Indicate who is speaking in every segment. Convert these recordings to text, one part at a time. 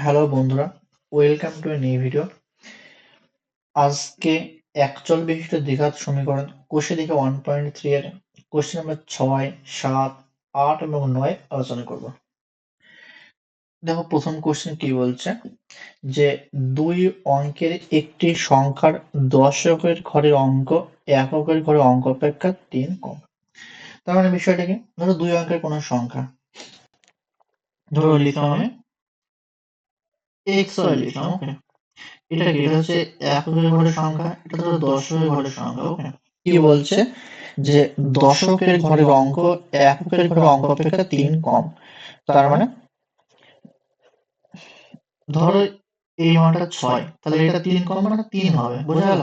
Speaker 1: Hello বন্ধুরা, welcome to a new video. আজকে একচল বিশিষ্ট দ্বিঘাত সমীকরণ কোষে দিকে 1.3 এর কোশ্চেন নাম্বার 6, 7, 8 এবং 9 আলোচনা করব। দেখো প্রথম কোশ্চেন কি বলছে যে দুই অঙ্কের একটি সংখ্যার দশকের ঘরের অঙ্ক এককের ঘরের অঙ্ক অপেক্ষা 3 কম। তার মানে বিষয়টা কি? ধরো দুই অঙ্কের কোনো সংখ্যা, ধরো লিখলাম আমি xy লিখলাম, ওকে। এটা কি? এটা হচ্ছে এককের ঘরের সংখ্যা, এটা ধরো দশকের ঘরের সংখ্যা, ওকে। কি বলছে যে দশকের ঘরের অঙ্ক এককের ঘরের অঙ্ক অপেক্ষা 3 কম। তার মানে ধরো এই মানটা 6, তাহলে এটা 3 কম মানে 3 হবে, বোঝা গেল?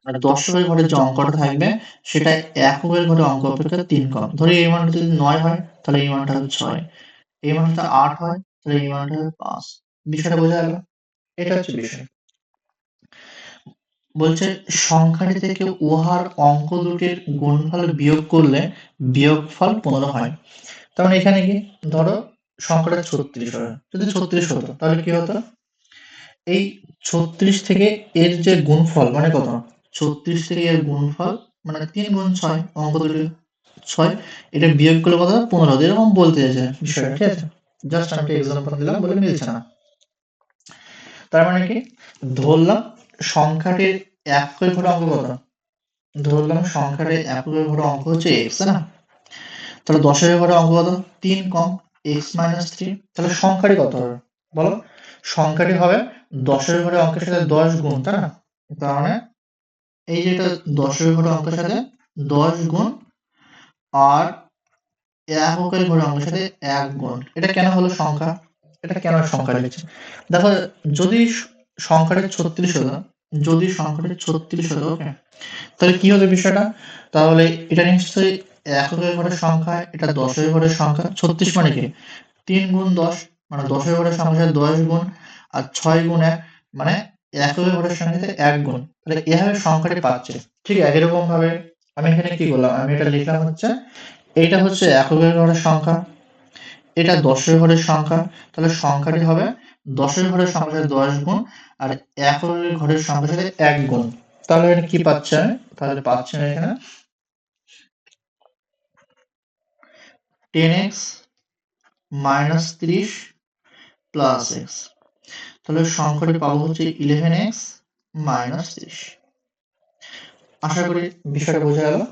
Speaker 1: আর দশকের ঘরের যে অঙ্কটা থাকবে সেটা এককের ঘরের অঙ্ক অপেক্ষা 3 কম। ধরো এই মানটা যদি 9 হয় তাহলে এই মানটা হবে 6, এই মানটা 8 হয় তাহলে এই মানটা হবে 5। বিষয়টা বোঝা গেল? এটা হচ্ছে বিষয়। বলছে সংখ্যাটি থেকে উহার অঙ্ক দুটির গুণফল বিয়োগ করলে বিয়োগফল 15 হয়। তার মানে এখানে কি? ধরো সংখ্যাটা 36 হয়, যদি 36 হতো তাহলে কি হতো? এই 36 থেকে এর যে গুণফল মানে কত? 36 থেকে এর গুণফল মানে 3 গুণ 6, অঙ্ক দুটি 6, এটা বিয়োগ করলে কত হবে? 15 হবে। এরকম বলতে চাইছে বিষয়টা, ঠিক আছে? জাস্ট আমি একটা এক্সাম্পল দিলাম বলে মিলছে না। তার মানে কি? ধরলাম সংখ্যাটির এককের ঘরে অঙ্ক কত? ধরলাম সংখ্যাটির এককের ঘরে অঙ্ক হচ্ছে x, না? তাহলে দশকের ঘরে অঙ্ক কত? 3 কম x মাইনাস 3। তাহলে সংখ্যাটি কত হবে বলো? সংখ্যাটি হবে দশকের ঘরে অঙ্কের সাথে 10 গুণ, তাই না? তার মানে এই যে এটা দশকের ঘরে অঙ্কের সাথে 10 গুণ আর এককের ঘরে অঙ্কের সাথে 1 গুণ। এটা কেন হলো সংখ্যা? এটা কেন সংখ্যা লিখছে? দেখো যদি সংখ্যাটা 36 হতো, যদি সংখ্যাটা 36 হতো, ওকে, তাহলে কি হতো বিষয়টা? তাহলে এটা নিশ্চয়ই এককের ঘরের সংখ্যা, এটা দশকের ঘরের সংখ্যা। 36 মানে কি? 3 গুণ 10, মানে দশকের ঘরের সংখ্যার সাথে 10 গুণ, আর 6 গুণ 1 মানে এককের ঘরের সংখ্যার সাথে 1 গুণ। তাহলে এভাবে সংখ্যাটি পাচ্ছে। ঠিক একই রকম ভাবে আমি এখানে কি করলাম? আমি এটা লিখলাম হচ্ছে এইটা হচ্ছে এককের ঘরের সংখ্যা, এটা দশকের ঘরের সংখ্যা। তাহলে সংখ্যাটি হবে দশকের ঘরের সংখ্যার সাথে 10 গুণ আর এককের ঘরের সংখ্যার সাথে 1 গুণ। তাহলে এখানে কি পাচ্ছি আমি? তাহলে পাচ্ছি আমি এখানে 10x মাইনাস 30 প্লাস x। তাহলে সংখ্যাটি পাবো হচ্ছে 11x মাইনাস 30। আশা করি বিষয়টা বোঝা গেল।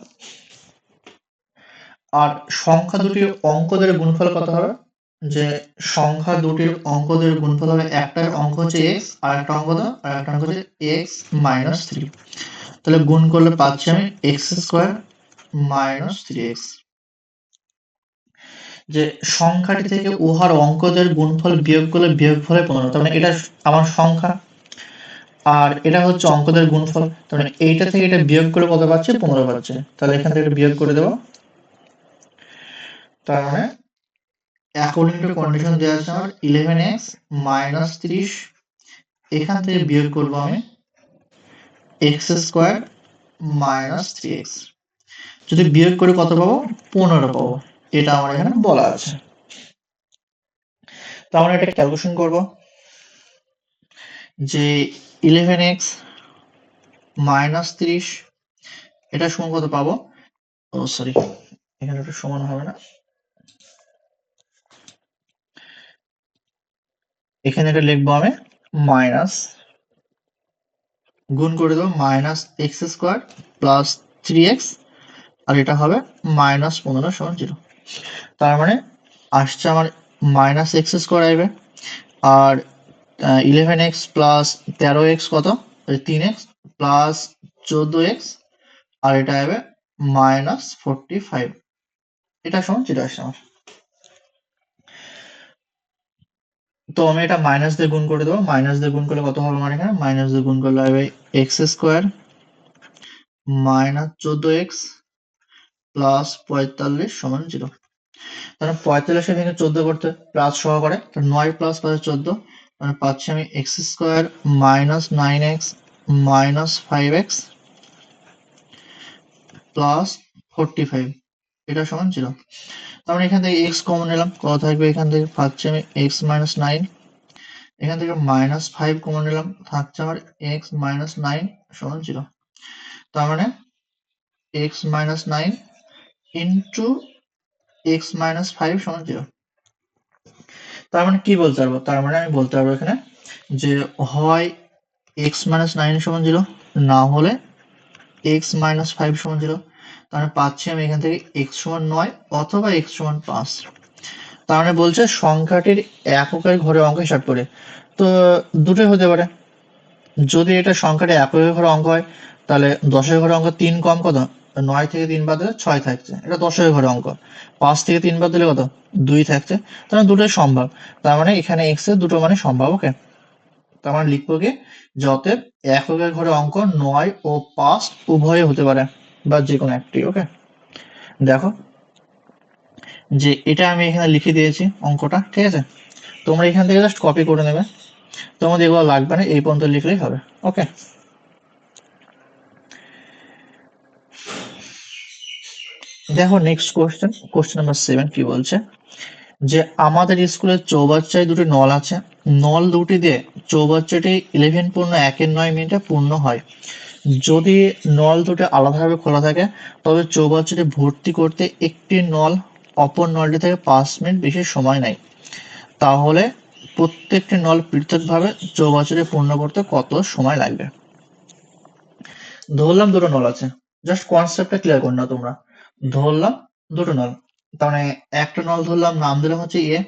Speaker 1: আর সংখ্যা দুটির অঙ্কদের গুণফল কত হবে? যে সংখ্যা দুটির অঙ্কদের গুণফল হবে, একটার অঙ্ক হচ্ছে x আর একটা অঙ্ক দাও, আর একটা অঙ্ক হচ্ছে x মাইনাস 3। তাহলে গুণ করলে পাচ্ছি আমি x স্কয়ার মাইনাস 3x। যে সংখ্যাটি থেকে উহার অঙ্কদের গুণফল বিয়োগ করলে বিয়োগফল হয় 15। তার মানে এটা আমার সংখ্যা আর এটা হচ্ছে অঙ্কদের গুণফল। তার মানে এইটা থেকে এটা বিয়োগ করে কত পাচ্ছে? 15 পাচ্ছে। তাহলে এখান থেকে এটা বিয়োগ করে দেব। তার মানে অ্যাকর্ডিং টু কন্ডিশন দেওয়া আছে আমার 11x মাইনাস 30, এখান থেকে বিয়োগ করব আমি x স্কয়ার মাইনাস 3x। যদি বিয়োগ করে কত পাবো? 15 পাবো। এটা আমার এখানে বলা আছে। তো আমরা এটা ক্যালকুলেশন করব যে 11x মাইনাস 30 এটা সমান কত পাবো? ও সরি, এখানে একটু সমান হবে না, এখানে এটা লিখবো আমি মাইনাস, গুণ করে দেবো minus x square plus 3x, আর এটা হবে মাইনাস 15 সমান 0। তার মানে আসছে আমার মাইনাস এক্স স্কোয়ার আসবে, আর 11x প্লাস 13x কত? 3x প্লাস 14x, আর এটা হবে মাইনাস 45। এটা সমান 0 আসছে আমার। তো আমি এটা মাইনাস দিয়ে গুণ করে দেবো। মাইনাস দিয়ে গুণ করলে কত হবে আমার এখানে? মাইনাস দিয়ে গুণ করলে হবে x square minus 14x plus 45 সমান 0। তাহলে 45 এর ভেঙে 14 করতে প্লাস সহকারে, তো 9 প্লাস 5 14, মানে পাচ্ছি আমি x square minus 9x minus 5x plus 45, এটা সমান 0। তার মানে এখান থেকে x কমন নিলাম, কত থাকবে এখান থেকে? পাচ্ছি আমি x মাইনাস 9 এখান থেকে -5 কমন নিলাম, থাকছে আমার x - 9 সমান 0। তার মানে x - 9 ইন্টু x - 5 সমান 0। তার মানে কি বলতে পারবো? তার মানে আমি বলতে পারবো এখানে যে হয় x - 9 সমান 0, না হলে x - 5 সমান 0। তাহলে পাচ্ছি আমি এখান থেকে x সমান 9 অথবা x সমান 5। তার মানে বলছে সংখ্যাটির এককের ঘরের অঙ্ক হিসাব করে। তো দুটোই হতে পারে। যদি এটা সংখ্যাটা এককের ঘরের অঙ্ক হয় তাহলে 10 এর ঘরের অঙ্ক 3 কম কত? 9 থেকে 3 বাদ দিলে 6 থাকছে, এটা 10 এর ঘরের অঙ্ক। 5 থেকে 3 বাদ দিলে কত? 2 থাকছে। তার মানে দুটোই সম্ভব। তার মানে এখানে x এর দুটো মানে সম্ভব। ওকে, তার মানে লিখবো কি যে অতএব এককের ঘরের অঙ্ক 9 ও 5 উভয়ই হতে পারে, বা যে কোনো একটি। ওকে, দেখো যে এটা আমি এখানে লিখে দিয়েছি অঙ্কটা, ঠিক আছে? তোমরা এখান থেকে জাস্ট কপি করে নেবে, তোমাদের এগুলো লাগবে না, এই পর্যন্ত লিখলেই হবে। ওকে, দেখো নেক্সট কোশ্চেন নাম্বার 7 কি বলছে যে আমাদের স্কুলের চৌবাচ্চায় দুটি নল আছে, নল দুটি দিয়ে চৌবাচ্চাটি 11 পূর্ণ 1-9 মিনিটে পূর্ণ হয়। যদি নল দুটি আলাদাভাবে খোলা থাকে তবে চৌবাচ্চাটি ভর্তি করতে একটি নল অপর নলটি থেকে 5 মিনিট বেশি সময় নেয়। তাহলে প্রত্যেকটি নল পৃথকভাবে চৌবাচ্চাটি পূর্ণ করতে কত সময় লাগবে? ধরলাম দুটো নল আছে, জাস্ট কনসেপ্টটা ক্লিয়ার করে নাও তোমরা। ধরলাম দুটো নল, তার মানে একটা নল ধরলাম, নাম দিলাম হচ্ছে এ।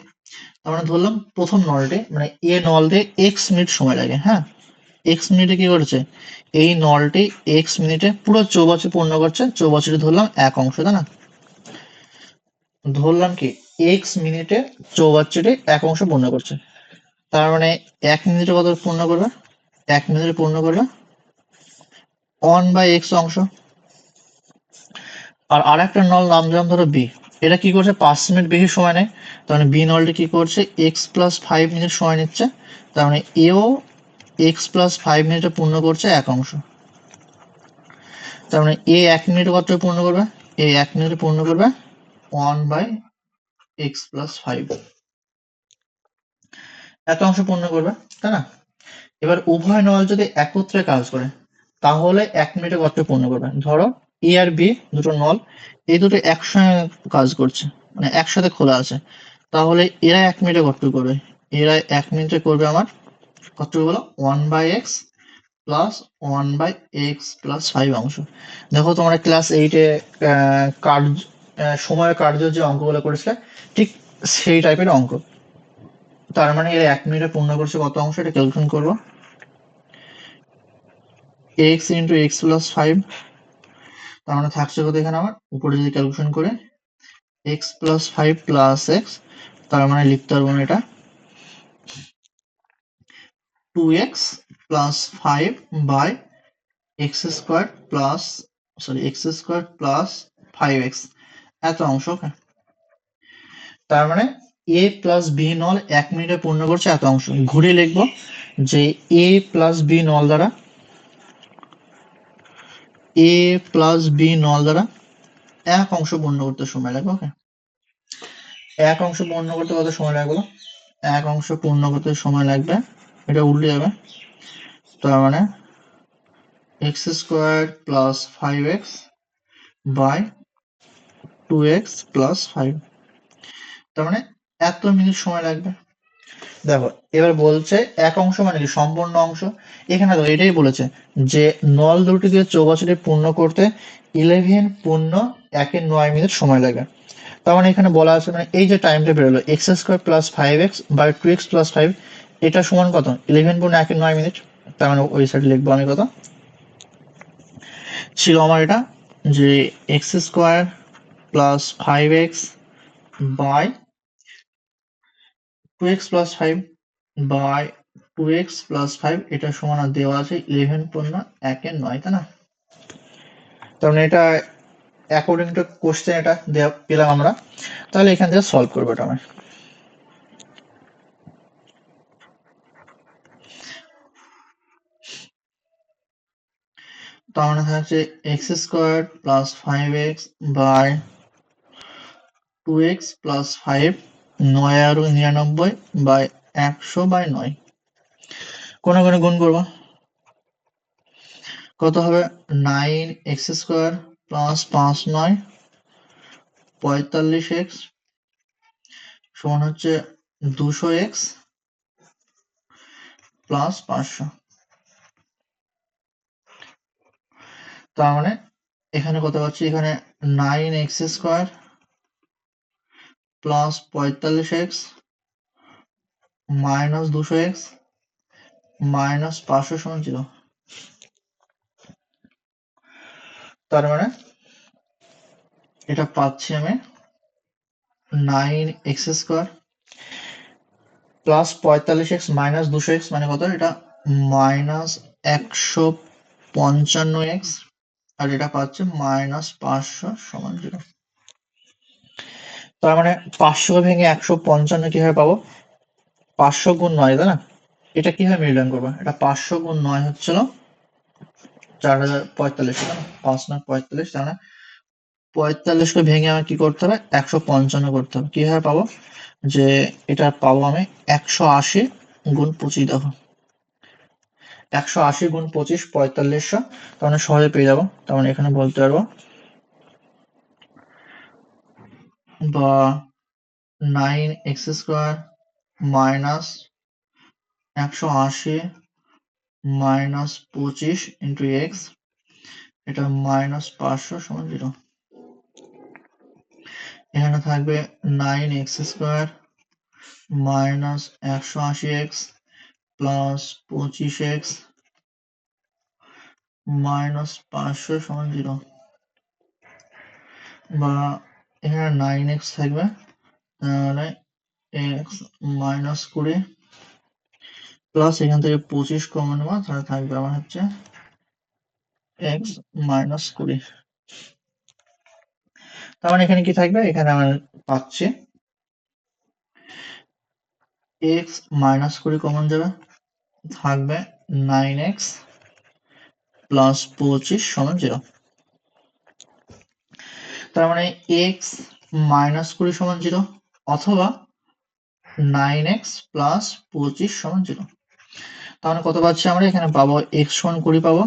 Speaker 1: তার মানে ধরলাম প্রথম নলটি মানে এ নল দিয়ে এক্স মিনিট সময় লাগে। হ্যাঁ, এক্স মিনিটে কি করছে? এই নলটি এক্স মিনিটে পুরো চৌবাচ্চা পূর্ণ করছে। চৌবাচ্চাটি ধরলাম এক অংশ, তাই না? ধরলাম কি এক্স মিনিটে চৌবাচ্চাটি এক অংশ পূর্ণ করছে। তার মানে 1 মিনিটে কত পূর্ণ করবে? 1 মিনিটে পূর্ণ করবে 1/x অংশ। আর আরেকটা নল নাম দিলাম ধরো বি, এটা কি করছে? 5 মিনিট বেশি সময় নেয়। তার মানে বি নলটি কি করছে? x+5 মিনিট সময় নিচ্ছে। তার মানে এও x+5 মিনিটে পূর্ণ করছে এক অংশ। তার মানে এ 1 মিনিটে কত পূর্ণ করবে? এ 1 মিনিটে পূর্ণ করবে 1/x+5, এত অংশ পূর্ণ করবে, তাই না? এবার উভয় নল যদি একত্রে কাজ করে তাহলে 1 মিনিটে কত পূর্ণ করবে? ধরো এ আর বি দুটো নল, এই দুটো একসঙ্গে কাজ করছে, মানে একসাথে খোলা আছে। তাহলে এরা 1 মিনিটে কতটুকু করবে? এরা 1 মিনিটে করবে আমার কতটুকু বলো? 1/x+1/x+5 অংশ। দেখো তোমরা ক্লাস 8-এ কার্য সময় কার্য যে অঙ্কগুলো করেছিলে ঠিক সেই টাইপের অঙ্ক। তার মানে এরা 1 মিনিটে পূর্ণ করছে কত অংশ? এটা ক্যালকুলেশন করবো। x ইন্টু x+5, তার মানে থাকছে কত এখানে আমার? উপরে যদি ক্যালকুলেশন করে x+5 প্লাস x, তার মানে লিখতে পারবো না এটা 2x plus 5 by x square plus x square plus 5x, এত অংশ। ওকে, তার মানে এ প্লাস বি নল 1 মিনিটে পূর্ণ করছে এত অংশ। ঘুরিয়ে লিখবো যে এ প্লাস বি নল দ্বারা এক অংশ পূর্ণ করতে সময় লাগবে। ওকে, এক অংশ পূর্ণ করতে কত সময় লাগবে? এক অংশ পূর্ণ করতে সময় লাগবে, এটা উল্টে যাবে, তার মানে x square plus 5x by 2x plus 5, তার মানে এত মিনিট সময় লাগবে। দেখো এবার বলছে এক অংশ মানে কি? সম্পূর্ণ অংশ। এখানে দেখো এটাই বলেছে যে নল দুটি দিয়ে চৌবাচ্চাটি পূর্ণ করতে 11 পূর্ণ 1/9 মিনিট সময় লাগে। তার মানে এখানে বলা আছে মানে এই যে টাইমটা বেরোলো x square plus 5x by 2x plus 5, এটা সমান কত? 11 পূর্ণ 1/9 মিনিট। তার মানে ওই সাইড লিখবো আমি কত ছিল আমার এটা, যে x square plus 5x by 2x plus 5 by 2x plus 5, এটা সমান আর দেওয়া আছে 11 পূর্ণ 1/9, তাই না? তার মানে এটা অ্যাকর্ডিং টু কোশ্চেন এটা দেওয়া পেলাম আমরা। তাহলে এখান থেকে সলভ করবো এটা আমি। তার মানে হচ্ছে x square plus 5x by 2x plus 5, 9 আর 99 বাই 100/9। কোনে কোনে গুণ করবো, কত হবে 9x² প্লাস 5 9 45x সমান হচ্ছে 200x প্লাস 500। তার মানে এখানে কত পাচ্ছি, এখানে 9x² plus 45x minus 200x minus 500 সমান 0। তার মানে এটা পাচ্ছি আমি 9x² plus 45x minus 200x মানে কত, এটা মাইনাস 155x আর এটা পাচ্ছে মাইনাস 500 সমান 0। তার মানে 500 ভেঙে 155 কিভাবে পাবো, 500 গুণ 9, তাই না? এটা কিভাবে মূল্যায়ন করবো, এটা 500 গুণ 9 হচ্ছিল 4045, 5 9 45, তার মানে 45কে ভেঙে আমার কি করতে হবে, 155 করতে হবে। কিভাবে পাবো, যে এটা পাবো আমি 180 গুণ 25, দেখো 180 গুণ 25 4500, তার মানে সহজে পেয়ে যাবো। তার মানে এখানে বলতে পারবো বা 9x² minus 180 minus 25 into x, এটা মাইনাস 500 সমান 0। এখানে থাকবে 9x² minus 180x plus 25x minus 500 সমান 0, বা এখানে 9x থাকবে, তাহলে x মাইনাস 20 প্লাস এখান থেকে 25 কমন নেওয়া, তাহলে থাকবে আমার হচ্ছে x মাইনাস 20। তার মানে এখানে কি থাকবে, এখানে আমার পাচ্ছি x মাইনাস 20 কমন যাবে, থাকবে 9x প্লাস 25 সমান 0। তার মানে x মাইনাস 20 সমান 0 অথবা 9x প্লাস 25 সমান 0। তাহলে কত পাচ্ছি আমরা, এখানে পাবো x সমান 20 পাবো,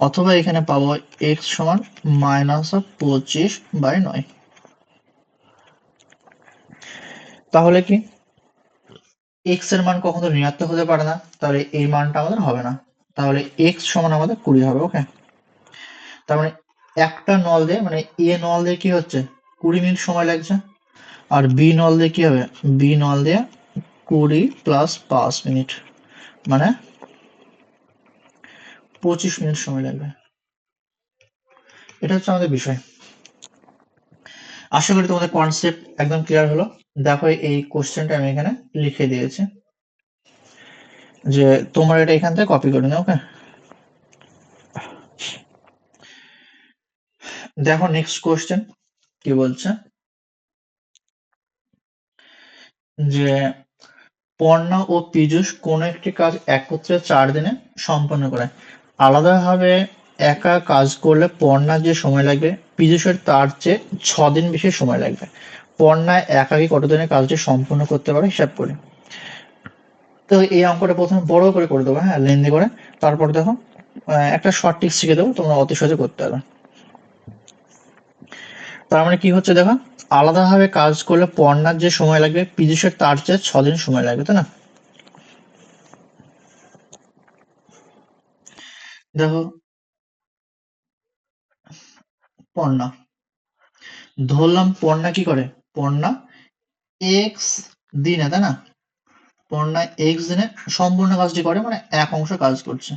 Speaker 1: অথবা এখানে পাবো x সমান মাইনাস 25/9। তাহলে কি x এর মান কখনো ঋণাত্মক হতে পারে না, তাহলে এই মানটা আমাদের হবে না, তাহলে x সমান আমাদের 20 হবে। ওকে, তার মানে একটা নল দিয়ে, মানে এ নল দিয়ে কি হচ্ছে 20 মিনিট সময় লাগছে, আর বি নল দিয়ে কি হবে, বি নল দিয়ে 20 প্লাস 5 মিনিট মানে 25 মিনিট সময় লাগবে। এটা হচ্ছে আমাদের বিষয়। আশা করি তোমাদের কনসেপ্ট একদম ক্লিয়ার হলো। দেখো এই কোশ্চেনটা আমি এখানে লিখে দিয়েছি, যে তোমরা এটা এখান থেকে কপি করে নাও। ওকে, দেখো নেক্সট কোশ্চেন কি বলছে, যে পর্ণা ও পীযূষ কোন একটি কাজ একত্রে 4 দিনে সম্পন্ন করে। আলাদাভাবে একা কাজ করলে পর্ণার যে সময় লাগবে পীযূষের তার চেয়ে 6 দিন বেশি সময় লাগবে। পর্ণা একাকী কত দিনে কাজটি সম্পন্ন করতে পারে হিসাব করি। তো এই অঙ্কটা প্রথমে বড় করে দেবো, হ্যাঁ, লেন্দি করে। তারপর দেখো একটা শর্ট ট্রিক শিখে দেবো, তোমরা অতি সহজে করতে পারবে। তার মানে কি হচ্ছে দেখো, আলাদাভাবে কাজ করলে পর্ণার যে সময় লাগবে পীযূষের তার চেয়ে 6 দিন সময় লাগবে, তাই না? দেখো পর্ণা, ধরলাম পর্ণা কি করে, পর্ণা এক্স দিনে, তাই না, পর্ণা এক্স দিনে সম্পূর্ণ কাজটি করে, মানে এক অংশ কাজ করছে।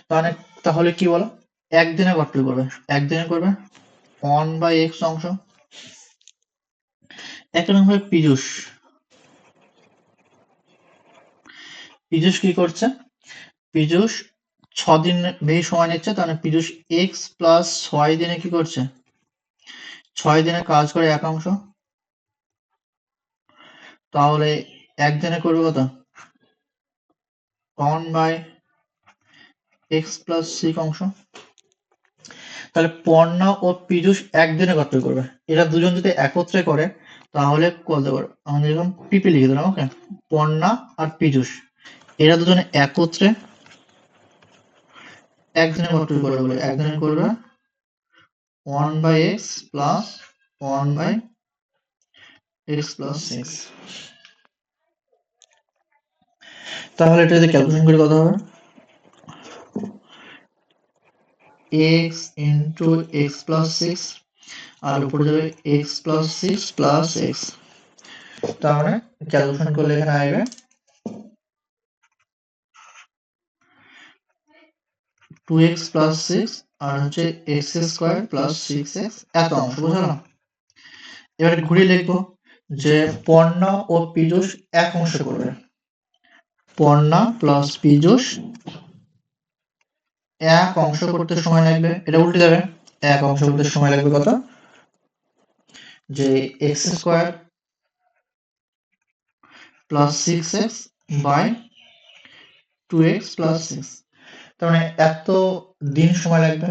Speaker 1: তাহলে তাহলে কি বলো, একদিনে কতটি করবে, একদিনে করবে 1/x অংশ। একটা নাম হবে পীযূষ, পীযূষ কি করছে, পীযূষ 6 দিন বেশি সময় নিচ্ছে, তাহলে পীযূষ এক্স প্লাস 6 দিনে কি করছে, 6 দিনে কাজ করে এক অংশ। তাহলে একদিনে করবে কত, 1/x প্লাস 6 অংশ। তাহলে পর্ণা ও পীযূষ একদিনে কত করবে, এরা দুজন যদি একত্রে করে তাহলে কত করবে, আমাদের এরকম টিপে লিখে দিলাম। ওকে, পর্ণা আর পীযূষ এরা দুজনে একত্রে একজনে কত করবে বলে, একজনে করবে 1/x প্লাস 1/x প্লাস 6। তাহলে এটা যদি ক্যালকুলেশন করে কত হবে, x ইন্টু এক্স প্লাস 6 আর উপরে যাবে x প্লাস 6 প্লাস x। তার মানে ক্যালকুলেশন করলে এখানে আসবে 2x প্লাস 6 আর হচ্ছে x স্কয়ার প্লাস 6x, এত অংশ বুঝলাম। এবারে ঘুরিয়ে লিখবো যে পর্ণা ও পীযূষ এক অংশ করবে, পর্ণা প্লাস পীযূষ এক অংশ করতে সময় লাগবে, এটা উল্টে যাবে, এক অংশ করতে সময় লাগবে কত, যে x square plus 6x by 2x plus 6। তার মানে এত দিন সময় লাগবে।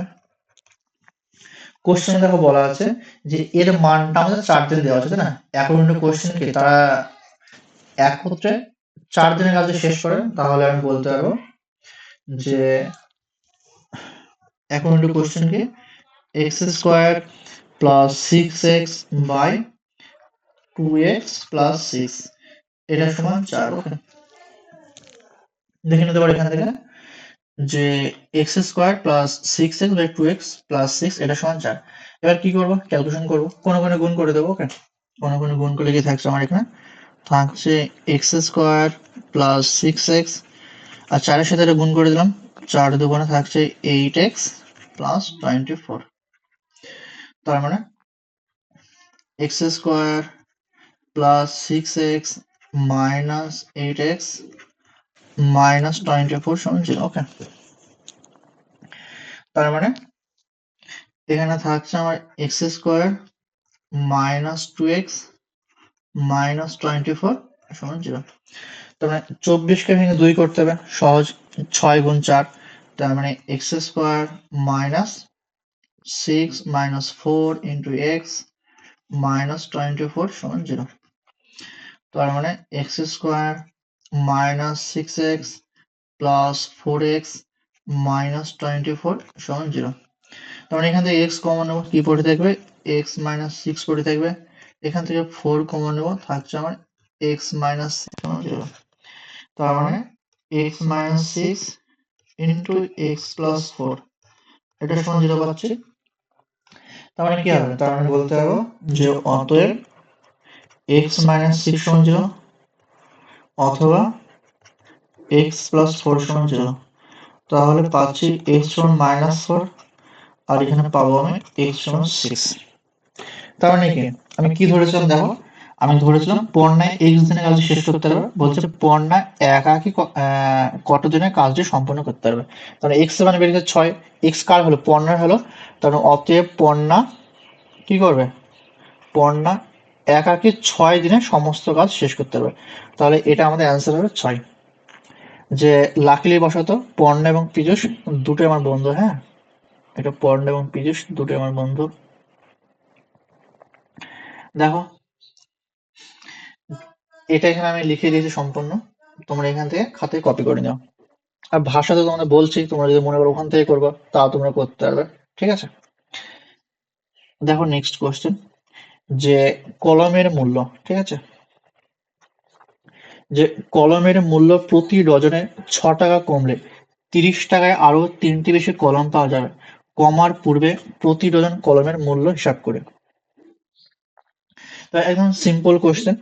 Speaker 1: কোশ্চেন দেখো বলা আছে যে এর মানটা আমাদের 4 দিন দেওয়া আছে, তাই না? অ্যাকর্ডিং টু কোশ্চেন কি তারা একত্রে 4 দিনের কাজে শেষ করে, তাহলে আমি বলতে পারবো যে অ্যাকর্ডিং টু কোশ্চেন কি x square plus 6x by 2x plus 6 এটা সমান 4। ওকে, দেখে নিতে পারি এখান থেকে যে x square plus 6x by 2x plus 6 এটা সমান 4। এবার কি করব, ক্যালকুলেশন করব, কোন কোন গুণ করে দেব। ওকে, কোন কোন গুণ করলে কি থাকছে আমার এখানে থাকছে x স্কয়ার প্লাস 6x আর 4 এর সাথে এটা গুণ করে দিলাম, 4 দুগুণে থাকছে 8x প্লাস 24। তার মানে x square plus 6x minus 8x minus 24 সমান 0। ওকে, তার মানে এখানে থাকছে আমার x square minus 2x minus 24 সমান 0। তার মানে 24কে ভেঙে 2 করতে হবে, সহজ, 6 গুণ 4, তার মানে x square minus 6 minus 4 into x minus 24 সমান 0। তার মানে x square minus 6x plus 4x minus 24 সমান 0। তার মানে এখান থেকে x কমন নেব, কি পড়ে থাকবে x মাইনাস 6 পড়ে থাকবে, এখান থেকে 4 কমন নেব, থাকছে আমার x মাইনাস 6 সমান 0। তার মানে x minus 6 into x plus 4 এটা সমান 0 পাচ্ছি। তার মানে কি হবে, তার মানে বলতে পারবো যে অতএব x মাইনাস 6 সমান 0 অথবা x প্লাস 4 সমান 0। তাহলে পাচ্ছি x সমান মাইনাস 4 আর এখানে পাবো আমি x সমান 6। তার মানে কি আমি কি ধরেছিলাম দেখো, আমি ধরেছিলাম পর্ণায় x দিনের কাজ শেষ করতে পারবে, বলছে পর্ণা একাকি কত দিনের কাজটি সম্পন্ন করতে পারবে। তাহলে x এর মানে বেরিয়েছে 6, x কার হলো, পর্ণার হলো, তাহলে অতএব পর্ণা কি করবে, পর্ণা একাকি 6 দিনে সমস্ত কাজ শেষ করতে পারবে। তাহলে এটা আমাদের অ্যান্সার হবে 6। যে লাকিলি বশত পর্ণা এবং পীযূষ দুটোই আমার বন্ধু। হ্যাঁ, এটা পর্ণা এবং পীযূষ দুটোই আমার বন্ধু। দেখো এটা এখানে আমি লিখে দিয়েছি সম্পূর্ণ, তোমরা এখান থেকে খাতায় কপি করে নাও। আর ভাষা তো তোমাদের বলছি, তোমরা যদি মনে করো ওখান থেকে করবা তাও তোমরা করতে পারবে, ঠিক আছে। দেখো নেক্সট কোশ্চেন, যে কলমের মূল্য, ঠিক আছে, যে কলমের মূল্য প্রতি ডজনে 6 টাকা কমলে 30 টাকায় আরো 3টি বেশি কলম পাওয়া যাবে, কমার পূর্বে প্রতি ডজন কলমের মূল্য হিসাব করে। তো একদম সিম্পল কোশ্চেন,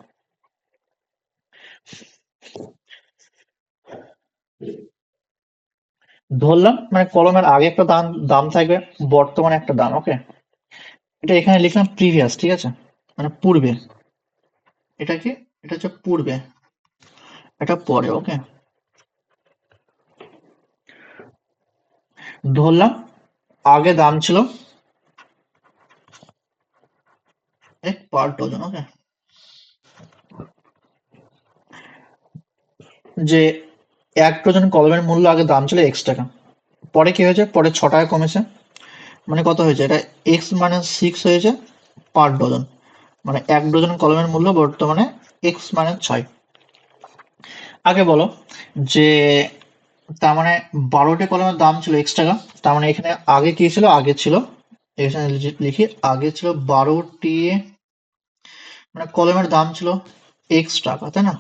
Speaker 1: ধরলাম মানে কলমের আগে একটা দাম দাম থাকবে, বর্তমানে একটা দাম। ওকে, এটা এখানে লিখলাম প্রিভিয়াস, ঠিক আছে, মানে পূর্বে, এটা কি, এটা হচ্ছে পূর্বে, এটা পরে। ওকে, ধরলাম আগে দাম ছিল পার ডজন। ওকে, যে 1 ডজন কলমের মূল্য আগে দাম ছিল x টাকা, পরে কি হয়েছে, পরে 6 টাকা কমেছে, মানে কত হয়েছে, এটা x মাইনাস 6 হয়েছে পার ডজন, মানে 1 ডজন কলমের মূল্য বর্তমানে x মাইনাস 6। আগে বলো যে তার মানে 12টি কলমের দাম ছিল x টাকা, তার মানে এখানে আগে কি ছিল, আগে ছিল এখানে লিখি আগে ছিল 12টি, মানে কলমের দাম ছিল x টাকা, তাই না?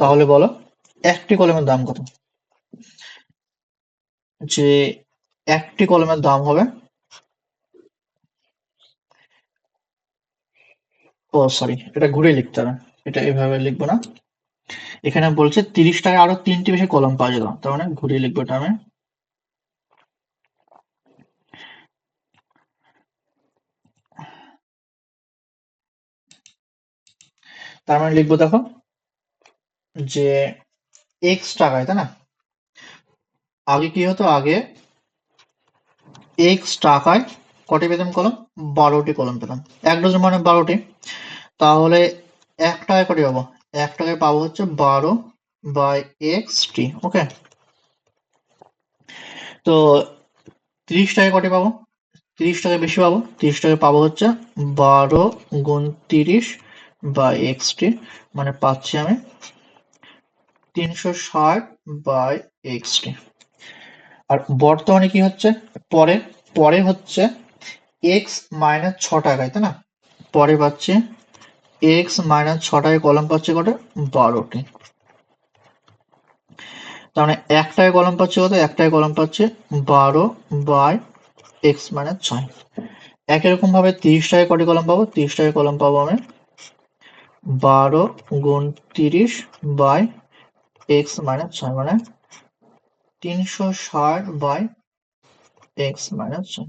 Speaker 1: তাহলে বলো একটি কলমের দাম কত? যে একটি কলমের দাম হবে, ও সরি এটা ঘুরে লিখতে হবে, এটা এভাবে লিখবো না। এখানে বলছে 30 টাকায় আরো 3টি বেশি কলম পাওয়া যেত, তার মানে ঘুরিয়ে লিখবো এটা আমি। তার মানে লিখবো দেখো যে x টাকায়, তাই না? আগে কি হতো, আগে x টাকায় কটি পেতাম কলম? 12টি কলম পেতাম। 1 ডজন মানে 12টি। তাহলে 1 টাকায় কটি পাবো? 1 টাকায় পাবো হচ্ছে 12 বাই xt। ওকে, তো 30 টাকায় কটি পাবো? 30 টাকায় বেশি পাবো, 30 টাকায় পাবো হচ্ছে 12 গুণ 30 বাই xt, মানে পাচ্ছি আমি 360 বাই xt। আর বর্তমানে কি হচ্ছে, পরে পরে হচ্ছে x মাইনাস 6 টাকায়, তাই না? পরে পাচ্ছি x মাইনাস 6 টাকায় কলম পাচ্ছে কত? 12টি। তার মানে 1 টাকায় কলম পাচ্ছে কত? 1 টাকায় কলম পাচ্ছে 12 বাই x মাইনাস 6। একই রকম ভাবে 30 টাকায় কটি কলম পাবো? 30 টাকায় কলম পাবো আমি 12 গুণ 30 বাই x মাইনাস 6, মানে 360 বাই x মাইনাস 6।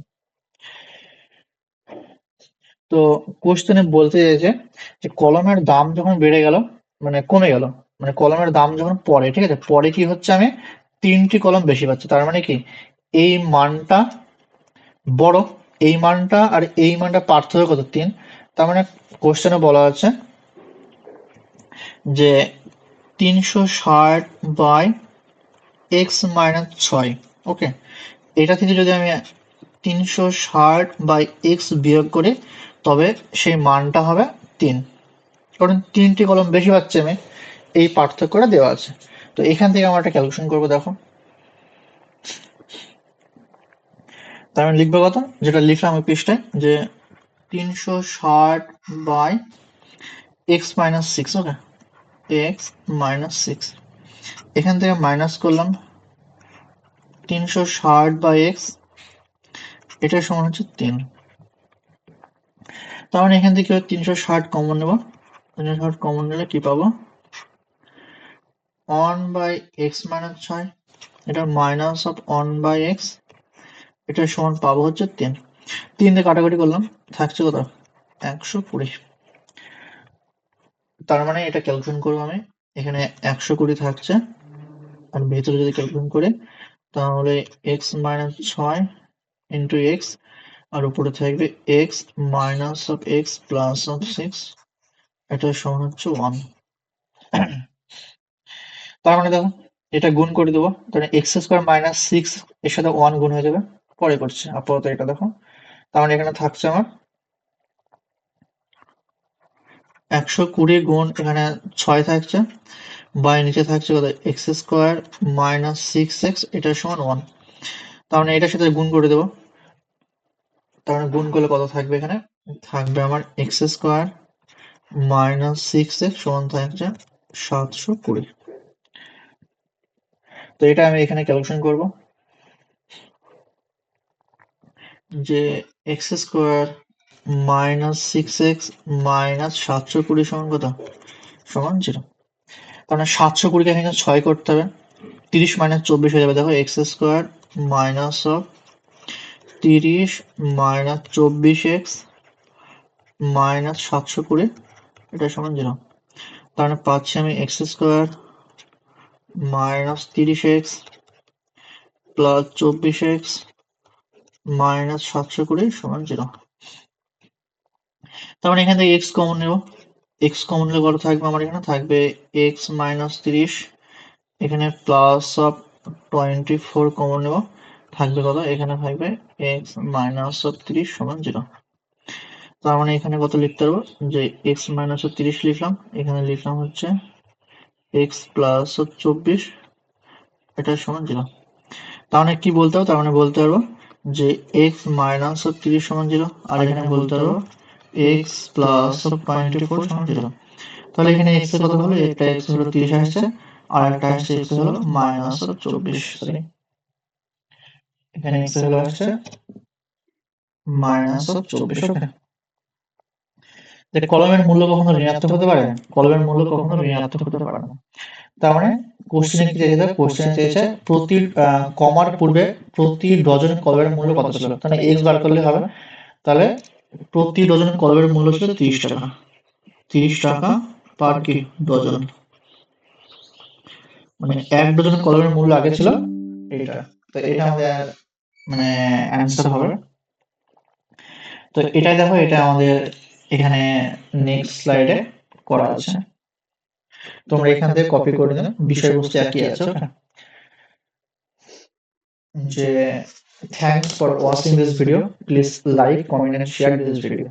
Speaker 1: তো কোশ্চেনে বলতে চাইছে যে কলমের দাম যখন বেড়ে গেল, মানে কমে গেল, মানে কলমের দাম যখন পড়ে, ঠিক আছে, পরে কি হচ্ছে, আমি 3টি কলম বেশি পাচ্ছি, তার মানে কি এই মানটা বড়, এই মানটা আর এই মানটা পার্থক্য কত? 3। তার মানে কোশ্চেনে বলা আছে যে 360 বাই x মাইনাস 6। ওকে, এটা থেকে যদি আমি 360 বাই x বিয়োগ করি, তবে সেই মানটা হবে 3, কারণ 3টি কলম বেশি পাচ্ছি আমি, এই পার্থক্যটা দেওয়া আছে। তো এখান থেকে আমরা একটা ক্যালকুলেশন করবো, দেখো। তার মানে লিখবো কত, যেটা লিখলাম ওই পৃষ্ঠায়, যে 360 by x minus six. Okay, x minus six, এখান থেকে মাইনাস করলাম 360 বাই এক্স, এটা সমান হচ্ছে 3। তার মানে এখান থেকে 360 কমন নেব, 360 কমন নিলে কি পাবো? 1 বাই এক্স মাইনাস 6, এটা মাইনাস অফ 1 বাই এক্স, এটা সমান পাবো হচ্ছে 3। 3 দিয়ে কাটাকাটি করলাম, থাকছে কত? 120। তার মানে এটা ক্যালকুলেশন করবো আমি, এখানে 120 থাকছে, আর ভেতরে যদি ক্যালকুলেশন করে তাহলে x মাইনাস 6 ইন্টু এক্স, আর উপরে থাকবে x minus of x plus of 6, এটা সমান হচ্ছে 1। তার মানে দেখো এটা গুণ করে দেবো, তাহলে এক্স স্কোয়ার মাইনাস 6 এর সাথে 1 গুণ হয়ে যাবে, পরে করছে আপাতত এটা দেখো। তার মানে এখানে থাকছে আমার 120 গুণ এখানে 6 থাকছে, বাই নিচে থাকছে কত? এক্স স্কোয়ার মাইনাস 6x, এটা সমান 1। তার মানে এটার সাথে গুণ করে দেবো, তার মানে গুণ করলে কত থাকবে? এখানে থাকবে আমার এক্স স্কোয়ার মাইনাস 6x সমান থাকছে 720। তো এটা আমি এখানে ক্যালকুলেশন করব, যে x square minus 6x minus 720 সমান কত? সমান 0। তার মানে 720কে এখানে 6 করতে হবে, 30 মাইনাস 24 হয়ে যাবে, দেখো x square minus of 30 minus 24x minus 720, এটা সমান 0। তার মানে পাচ্ছি আমি x square minus 30x plus 24x minus 720 সমান 0। তার মানে এখান থেকে এক্স কমন নেব, এক্স কমন নিলে কত থাকবে? আমার এখানে থাকবে এক্স মাইনাস 30, এখানে প্লাস অফ 24 কমন নেব, থাকবে কত? এখানে থাকবে এক্স মাইনাস অফ 30 সমান 0। তার মানে এখানে কত লিখতে পারবো, যে এক্স মাইনাস অফ 30 লিখলাম, এখানে লিখলাম হচ্ছে x প্লাস 24 এটা সমান 0। তার মানে কি বলতে হবে? তার মানে বলতে পারবো যে x মাইনাস 30 সমান 0, আর এখানে বলতে পারবো x প্লাস 24 সমান 0। তাহলে এখানে x এর কত হলো? একটা x হলো 30 আসছে, আর একটা আসছে x হলো মাইনাস 24। সরি, এখানে x হলো আসছে মাইনাস 24। ওকে, যে কলমের মূল্য কখনো ঋণাত্মক হতে পারে? কলমের মূল্য কখনো ঋণাত্মক হতে পারে না। তার মানে কোশ্চেনে কি চেয়েছে? কোশ্চেনে চেয়েছে প্রতি কমার পূর্বে প্রতি ডজন কলমের মূল্য কত ছিল। তাহলে এক্স বার করলে হবে। তাহলে প্রতি ডজন কলমের মূল্য ছিল 30 টাকা। 30 টাকা পার কি ডজন, মানে এক ডজন কলমের মূল্য আগে ছিল এটা। তো এটা আমাদের মানে অ্যান্সার হবে। তো এটা দেখো, এটা আমাদের এখানে নেক্সট স্লাইডে করা আছে। তোমরা এখান থেকে কপি করে নিও, বিষয়বস্তু একই আছে। ওকে, যে thanks for watching this video. Please like, comment and share this video.